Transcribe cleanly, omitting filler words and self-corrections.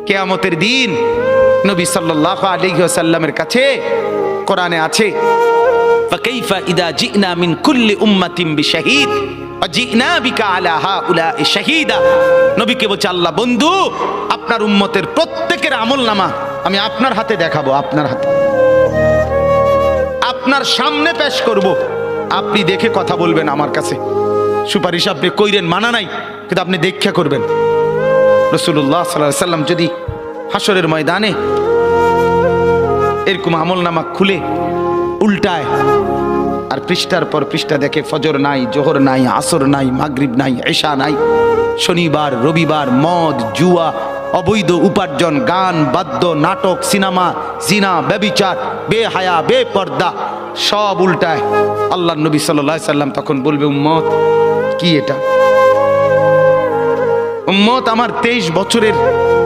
কিয়ামতের দিন নবী সাল্লাল্লাহু আলাইহি ওয়াসাল্লামের কাছে কোরআনে আছে, ফাকাইফা ইদা জিনা মিন কুল্লি উম্মাতিন বিশাহিদ ওয়া জিনা বিকা আলা হাউলাই শাহিদা। নবীকে বলছে আল্লাহ, বন্ধু আপনার উম্মতের প্রত্যেকের আমলনামা আমি আপনার হাতে দেখাবো, আপনার হাতে, আপনার সামনে পেশ করব, আপনি দেখে কথা বলবেন আমার কাছে। সুপারিশ আপনি কইরেন, মানা নাই, কিন্তু আপনি দেখা করবেন। রাসূলুল্লাহ সাল্লাল্লাহু আলাইহি সাল্লাম যদি হাসরের ময়দানে এরকম আমলনামা খুলে উল্টায় আর পৃষ্ঠার পর পৃষ্ঠা দেখে ফজর নাই, জোহর নাই, আসর নাই, মাগরিব নাই, এশা নাই, শনিবার রবিবার, মদ জুয়া, অবৈধ উপার্জন, গান বাদ্য, নাটক, সিনেমা, জিনা, ব্যভিচার, বেহায়া, বেপর্দা সব উল্টায়। আল্লাহ নবী সাল্লাল্লাহু আলাইহি সাল্লাম তখন বলবে, উম্মত কি এটা? উম্মত আমার 23 বছরের